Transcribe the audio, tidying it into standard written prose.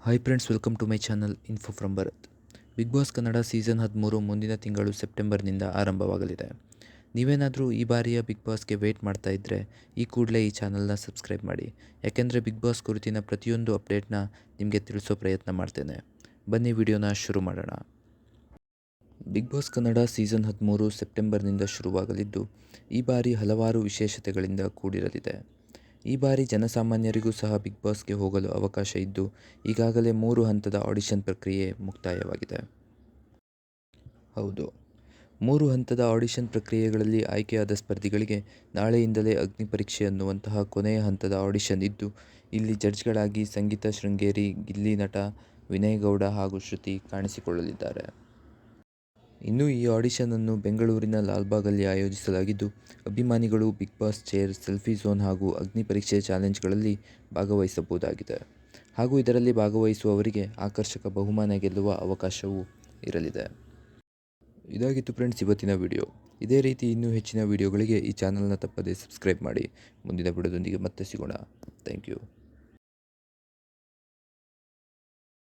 Hi friends, welcome to my channel info from Bharat. Bigg Boss Kannada season 13 ಮುಂದಿನ ತಿಂಗಳು ಸೆಪ್ಟೆಂಬರ್ನಿಂದ ಆರಂಭವಾಗಲಿದೆ. ನೀವೇನಾದರೂ ಈ ಬಾರಿಯ ಬಿಗ್ ಬಾಸ್ಗೆ ವೇಟ್ ಮಾಡ್ತಾ ಇದ್ದರೆ ಈ ಕೂಡಲೇ ಈ ಚಾನಲ್ನ ಸಬ್ಸ್ಕ್ರೈಬ್ ಮಾಡಿ. ಯಾಕೆಂದರೆ ಬಿಗ್ ಬಾಸ್ ಕುರಿತಿನ ಪ್ರತಿಯೊಂದು ಅಪ್ಡೇಟ್ನ ನಿಮಗೆ ತಿಳಿಸೋ ಪ್ರಯತ್ನ ಮಾಡ್ತೇನೆ. ಬನ್ನಿ ವಿಡಿಯೋನ ಶುರು ಮಾಡೋಣ. ಬಿಗ್ ಬಾಸ್ ಕನ್ನಡ ಸೀಸನ್ 13 ಸೆಪ್ಟೆಂಬರ್ನಿಂದ ಶುರುವಾಗಲಿದ್ದು, ಈ ಬಾರಿ ಹಲವಾರು ವಿಶೇಷತೆಗಳಿಂದ ಕೂಡಿರಲಿದೆ. ಈ ಬಾರಿ ಜನಸಾಮಾನ್ಯರಿಗೂ ಸಹ ಬಿಗ್ ಬಾಸ್ಗೆ ಹೋಗಲು ಅವಕಾಶ ಇದ್ದು, ಈಗಾಗಲೇ 3 ಹಂತದ ಆಡಿಷನ್ ಪ್ರಕ್ರಿಯೆ ಮುಕ್ತಾಯವಾಗಿದೆ. ಹೌದು, 3 ಹಂತದ ಆಡಿಷನ್ ಪ್ರಕ್ರಿಯೆಗಳಲ್ಲಿ ಆಯ್ಕೆಯಾದ ಸ್ಪರ್ಧಿಗಳಿಗೆ ನಾಳೆಯಿಂದಲೇ ಅಗ್ನಿ ಪರೀಕ್ಷೆ ಅನ್ನುವಂತಹ ಕೊನೆಯ ಹಂತದ ಆಡಿಷನ್ ಇದ್ದು, ಇಲ್ಲಿ ಜಡ್ಜ್ಗಳಾಗಿ ಸಂಗೀತ ಶೃಂಗೇರಿ, ಗಿಲ್ಲಿ ನಟ, ವಿನಯ್ ಗೌಡ ಹಾಗೂ ಶ್ರುತಿ ಕಾಣಿಸಿಕೊಳ್ಳಲಿದ್ದಾರೆ. ಇನ್ನು ಈ ಆಡಿಷನ್ ಅನ್ನು ಬೆಂಗಳೂರಿನ ಲಾಲ್ಬಾಗ್ನಲ್ಲಿ ಆಯೋಜಿಸಲಾಗಿದ್ದು, ಅಭಿಮಾನಿಗಳು Bigg Boss chair, selfie zone ಹಾಗೂ ಅಗ್ನಿ ಪರೀಕ್ಷೆ ಚಾಲೆಂಜ್ಗಳಲ್ಲಿ ಭಾಗವಹಿಸಬಹುದಾಗಿದೆ. ಹಾಗೂ ಇದರಲ್ಲಿ ಭಾಗವಹಿಸುವವರಿಗೆ ಆಕರ್ಷಕ ಬಹುಮಾನ ಗೆಲ್ಲುವ ಅವಕಾಶವೂ ಇರಲಿದೆ. ಇದಾಗಿತ್ತು ಫ್ರೆಂಡ್ಸ್ ಇವತ್ತಿನ ವಿಡಿಯೋ. ಇದೇ ರೀತಿ ಇನ್ನೂ ಹೆಚ್ಚಿನ ವಿಡಿಯೋಗಳಿಗೆ ಈ ಚಾನಲ್ನ ತಪ್ಪದೇ ಸಬ್ಸ್ಕ್ರೈಬ್ ಮಾಡಿ. ಮುಂದಿನ ವಿಡಿಯೋದೊಂದಿಗೆ ಮತ್ತೆ ಸಿಗೋಣ. Thank you.